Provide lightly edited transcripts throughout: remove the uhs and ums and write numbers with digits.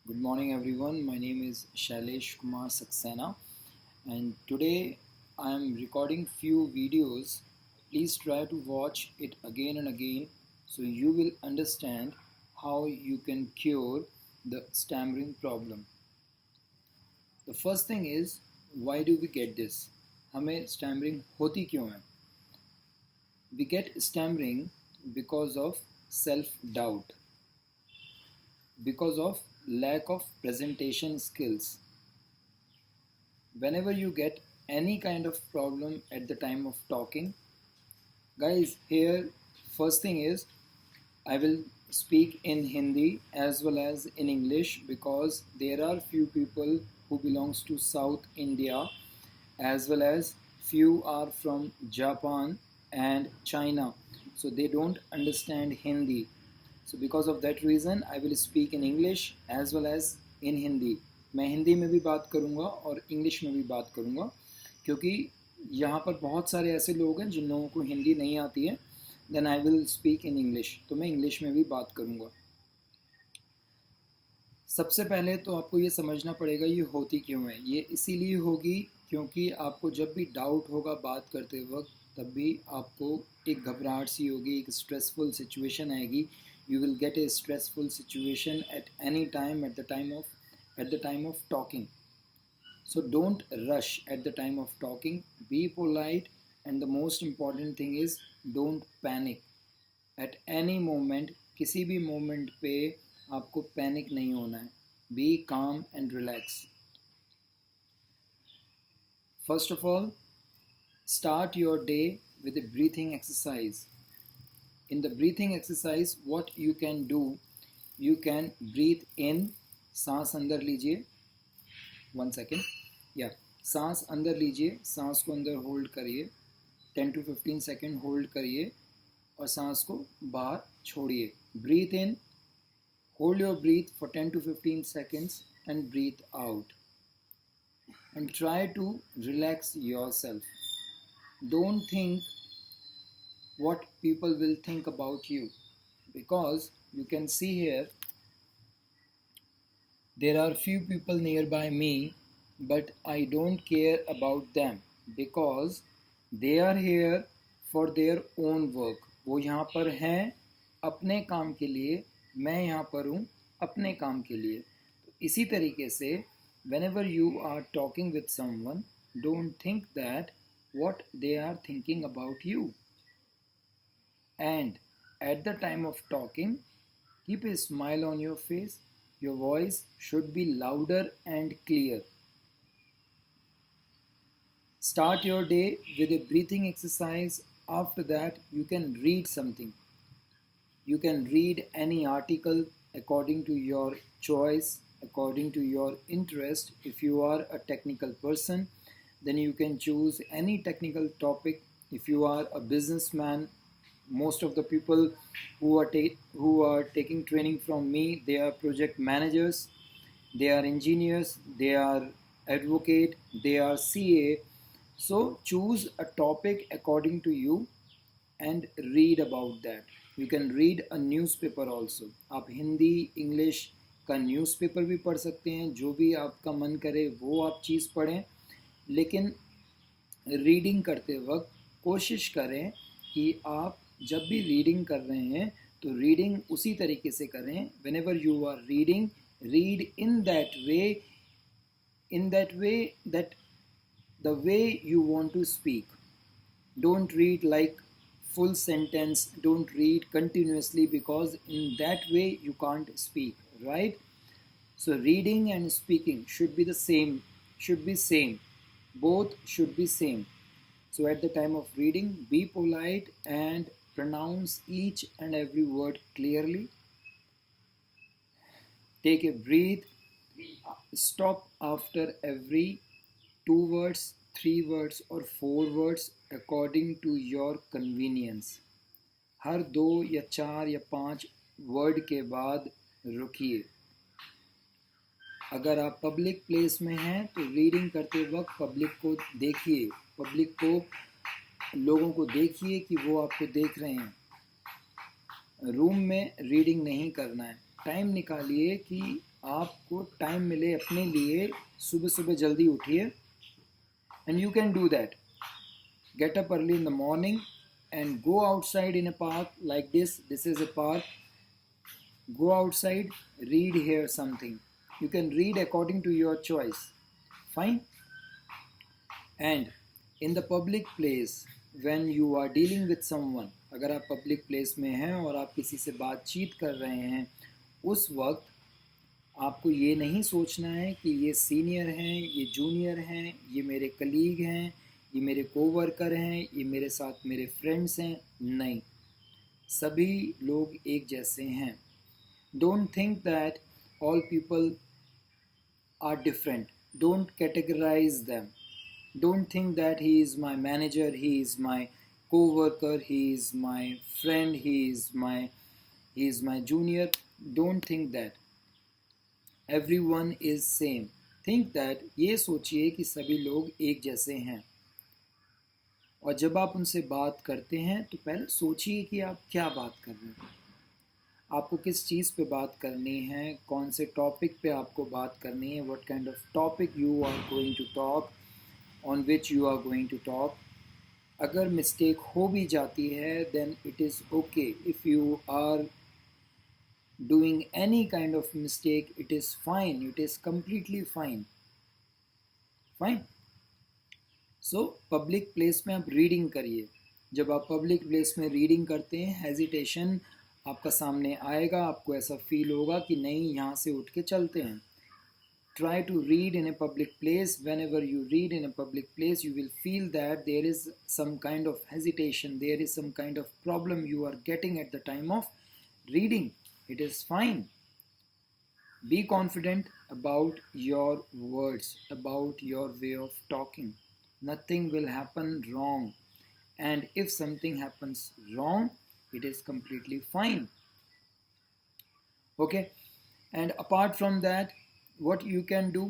Good morning, everyone. My name is Shailesh Kumar Saxena, and today I am recording few videos. Please try to watch it again and again so you will understand how you can cure the stammering problem. The first thing is, why do we get this? हमें stammering होती क्यों है? We get stammering because of self-doubt, because of lack of presentation skills. Whenever you get any kind of problem at the time of talking, guys, here first thing is I will speak in Hindi as well as in English because there are few people who belongs to South India as well as few are from Japan and China, so they don't understand Hindi. So because of that reason I will speak in English as well as in Hindi. मैं हिंदी में भी बात करूँगा और English में भी बात करूँगा क्योंकि यहाँ पर बहुत सारे ऐसे लोग हैं जिन लोगों को हिंदी नहीं आती है. Then I will speak in English, तो मैं इंग्लिश में भी बात करूँगा. सबसे पहले तो आपको ये समझना पड़ेगा ये होती क्यों है. ये इसीलिए होगी क्योंकि आपको जब भी डाउट होगा बात करते वक्त तब भी आपको एक घबराहट सी होगी, एक स्ट्रेसफुल सिचुएशन आएगी. You will get a stressful situation at any time at the time of talking. So don't rush at the time of talking. Be polite, and the most important thing is don't panic. At any moment, किसी भी moment पे आपको panic नहीं होना है. Be calm and relax. First of all, start your day with a breathing exercise. In the breathing exercise, what you can do, you can breathe in. सांस अंदर लीजिए. 1 second. या सांस अंदर लीजिए, सांस को अंदर होल्ड करिए 10 to 15 सेकेंड होल्ड करिए और सांस को बाहर छोड़िए. Breathe in, hold your breath for 10 to 15 seconds and breathe out. And try to relax yourself. Don't think what people will think about you, because you can see here there are few people nearby me, but I don't care about them because they are here for their own work. वो यहाँ पर हैं अपने काम के लिए, मैं यहाँ पर हूँ अपने काम के लिए. तो इसी तरीके से whenever you are talking with someone, don't think that what they are thinking about you. And at the time of talking, keep a smile on your face. Your voice should be louder and clear. Start your day with a breathing exercise. After that, you can read something. You can read any article according to your choice, according to your interest. If you are a technical person, then you can choose any technical topic. If you are a businessman, most of the people who are taking training from me, they are project managers, they are engineers, they are advocate, they are CA. So choose a topic according to you and read about that. You can read a newspaper also. आप Hindi English का newspaper भी पढ़ सकते हैं. जो भी आपका मन करे वो आप चीज़ पढ़ें, लेकिन रीडिंग करते वक्त कोशिश करें कि आप जब भी रीडिंग कर रहे हैं तो रीडिंग उसी तरीके से करें. whenever you are reading, read in that way that the way you want to speak. Don't read like full sentence, don't read continuously because in that way you can't speak, right? So reading and speaking should be the same, both should be same. So at the time of reading, be polite and pronounce each and every word clearly. Take a breath. Stop after every 2 words, 3 words or 4 words according to your convenience. हर 2 या 4 या 5 word के बाद रुकिए. अगर आप public place में हैं तो रीडिंग करते वक्त पब्लिक को देखिए, लोगों को देखिए कि वो आपको देख रहे हैं. रूम में रीडिंग नहीं करना है. टाइम निकालिए कि आपको टाइम मिले अपने लिए, सुबह सुबह जल्दी उठिए, and you can do that. Get up early in the morning and go outside in a park like this. This is a park. Go outside, read here something. You can read according to your choice. Fine. And in the public place, when you are dealing with someone, अगर आप public place में हैं और आप किसी से बातचीत कर रहे हैं, उस वक्त आपको ये नहीं सोचना है कि ये सीनियर हैं, ये जूनियर हैं, ये मेरे कलीग हैं, ये मेरे कोवर्कर हैं, ये मेरे साथ मेरे फ्रेंड्स हैं. नहीं, सभी लोग एक जैसे हैं. Don't think that all people are different. Don't categorize them. Don't think that he is my manager, he is my coworker, he is my friend, he is my junior. Don't think that everyone is same. Think that, ये सोचिए कि सभी लोग एक जैसे हैं. और जब आप उनसे बात करते हैं तो पहले सोचिए कि आप क्या बात कर रहे हैं, आपको किस चीज़ पे बात करनी है, कौन से टॉपिक पे आपको बात करनी है, what kind of topic you are going to talk, on which you are going to talk. अगर मिस्टेक हो भी जाती है then it is okay. If you are doing any kind of mistake, it is fine, it is completely fine. So public place में आप reading करिए. जब आप पब्लिक प्लेस में रीडिंग करते हैं, हेजिटेशन आपका सामने आएगा, आपको ऐसा फील होगा कि नहीं, यहाँ से उठ के चलते हैं. Try to read in a public place. Whenever you read in a public place, you will feel that there is some kind of hesitation, there is some kind of problem you are getting at the time of reading. It is fine. Be confident about your words, about your way of talking. Nothing will happen wrong. And if something happens wrong, it is completely fine. Okay? And apart from that, what you can do?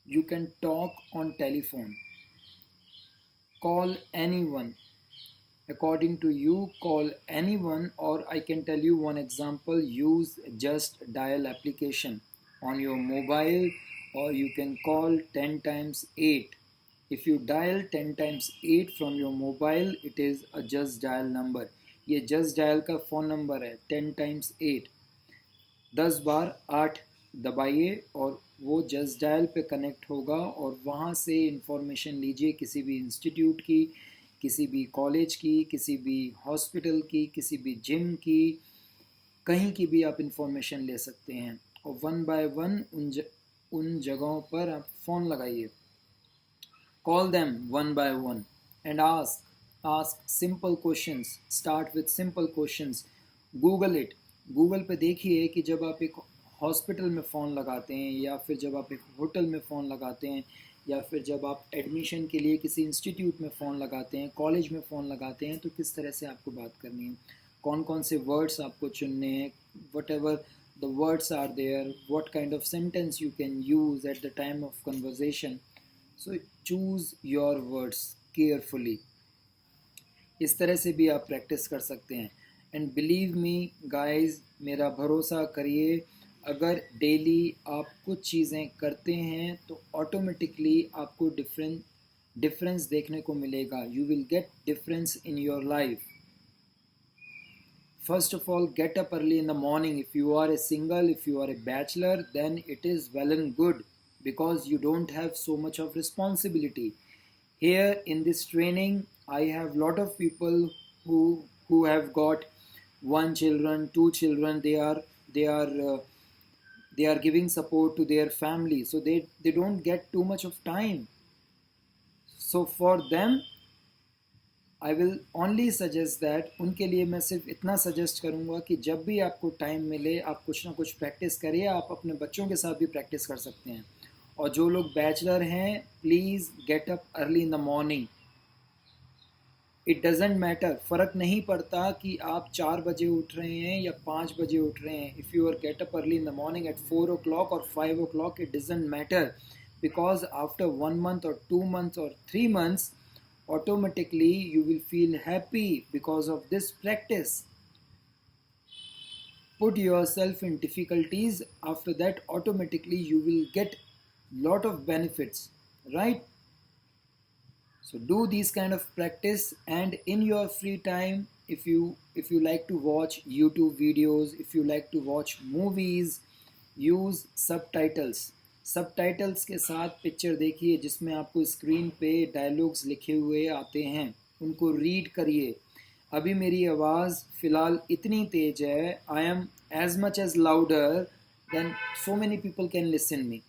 You can talk on telephone. Call anyone. According to you, call anyone, or I can tell you one example. Use Just Dial application on your mobile, or you can call 10 times 8. If you dial 10 times 8 from your mobile, it is a Just Dial number. ये Just Dial का phone number है, 10 times 8. 10 बार 8 दबाइए और वो Just Dial पे connect होगा, और वहाँ से इंफॉर्मेशन लीजिए किसी भी इंस्टीट्यूट की, किसी भी कॉलेज की, किसी भी हॉस्पिटल की, किसी भी जिम की, कहीं की भी आप इंफॉर्मेशन ले सकते हैं. और वन बाय वन उन जगहों पर आप फ़ोन लगाइए. Call them one by one and ask simple questions. Start with simple questions. Google it. Google पे देखिए कि जब आप एक हॉस्पिटल में फ़ोन लगाते हैं, या फिर जब आप एक होटल में फ़ोन लगाते हैं, या फिर जब आप एडमिशन के लिए किसी इंस्टीट्यूट में फ़ोन लगाते हैं, कॉलेज में फ़ोन लगाते हैं, तो किस तरह से आपको बात करनी है, कौन कौन से वर्ड्स आपको चुनने हैं, whatever the words are there, what kind of sentence you can use at the time of conversation. So choose your words carefully. इस तरह से भी आप प्रैक्टिस कर सकते हैं. एंड बिलीव मी गाइज, मेरा भरोसा करिए, अगर डेली आप कुछ चीज़ें करते हैं तो ऑटोमेटिकली आपको डिफरेंस देखने को मिलेगा. You will get difference in your life. First of all, get up early in the morning. If you are a single, if you are a bachelor, then it is well and good, because you don't have so much of responsibility. Here in this training, I have lot of people who have got 1 children, 2 children. They are giving support to their family, so they don't get too much of time. So for them, I will only suggest that, उनके लिए मैं सिर्फ इतना suggest करूँगा कि जब भी आपको टाइम मिले, आप कुछ ना कुछ प्रैक्टिस करिए. आप अपने बच्चों के साथ भी प्रैक्टिस कर सकते हैं. और जो लोग बैचलर हैं, please get up early in the morning. It doesn't matter, फ़र्क नहीं पड़ता कि आप 4 बजे उठ रहे हैं या 5 बजे उठ रहे हैं. If you are get up early in the morning at 4 o'clock or 5 o'clock, it doesn't matter, because after 1 month or 2 months or 3 months, automatically you will feel happy because of this practice. put yourself in difficulties. After that, automatically you will get lot of benefits, right? So do these kind of practice, and in your free time, if you like to watch YouTube videos, if you like to watch movies, use subtitles. Subtitles के साथ picture देखिए जिसमें आपको screen पे dialogues लिखे हुए आते हैं, उनको रीड करिए. अभी मेरी आवाज़ फ़िलहाल इतनी तेज है, I am as much as louder than so many people can listen me,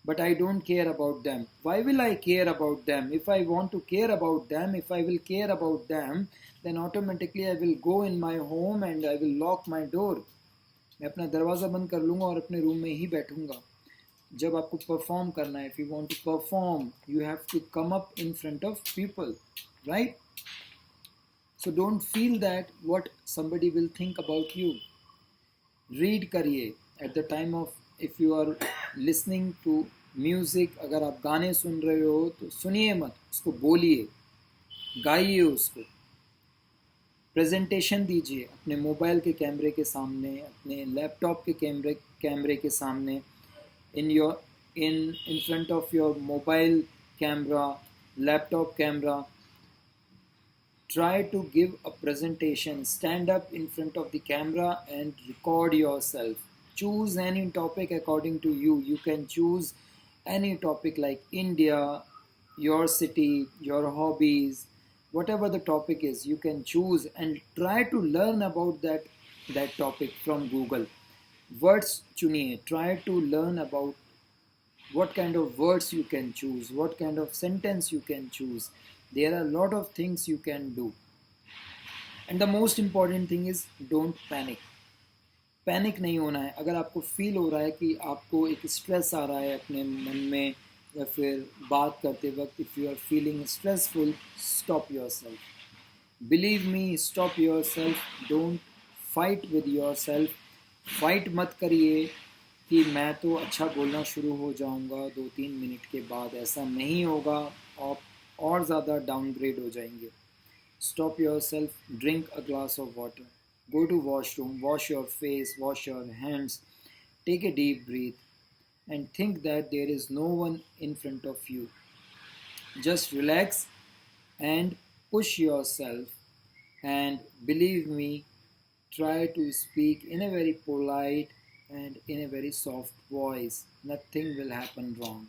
but I don't care about them. Why will I care about them? If I want to care about them, if I will care about them, then automatically I will go in my home and I will lock my door. मैं अपना दरवाज़ा बंद कर लूँगा और अपने room में ही बैठूँगा. जब आपको परफॉर्म करना है, if you want to perform, you have to come up in front of people, right? So don't feel that what somebody will think about you. Read करिए at the time of, if you are listening to music, अगर आप गाने सुन रहे हो तो सुनिए मत, उसको बोलिए, गाइए उसको. प्रेजेंटेशन दीजिए अपने मोबाइल के कैमरे के सामने, अपने लैपटॉप के कैमरे के सामने, in front of your mobile camera, laptop camera. Try to give a presentation. Stand up in front of the camera and record yourself. Choose any topic according to you. You can choose any topic like India, your city, your hobbies, whatever the topic is, you can choose and try to learn about that topic from Google. Words चुनिए. Try to learn about what kind of words you can choose, what kind of sentence you can choose. There are a lot of things you can do. And the most important thing is don't panic. Panic नहीं होना है. अगर आपको feel हो रहा है कि आपको एक स्ट्रेस आ रहा है अपने मन में, या फिर बात करते वक्त, if you are feeling stressful, stop yourself. Believe me, stop yourself. Don't fight with yourself. Fight मत करिए कि मैं तो अच्छा बोलना शुरू हो जाऊंगा 2-3 मिनट के बाद. ऐसा नहीं होगा, आप और ज़्यादा डाउनग्रेड हो जाएंगे. Stop your self. Drink a glass of water. Go to washroom, wash your face, wash your hands, take a deep breath, and think that there is no one in front of you. Just relax and push yourself, and believe me, try to speak in a very polite and in a very soft voice. Nothing will happen wrong.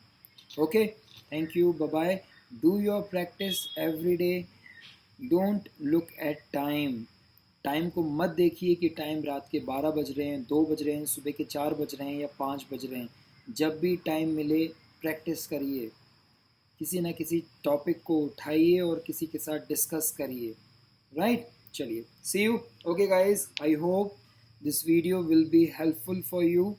Okay, thank you, bye bye. Do your practice every day. Don't look at time. Time को मत देखिए कि time रात के 12 बज रहे हैं, 2 बज रहे हैं, सुबह के 4 बज रहे हैं या 5 बज रहे हैं. जब भी टाइम मिले प्रैक्टिस करिए. किसी ना किसी टॉपिक को उठाइए और किसी के साथ डिस्कस करिए. राइट, चलिए, see you. Okay guys, I hope this video will be helpful for you,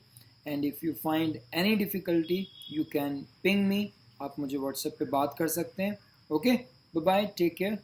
and if you find any difficulty you can ping me. आप मुझे व्हाट्सएप पे बात कर सकते हैं. Okay, bye bye, take care.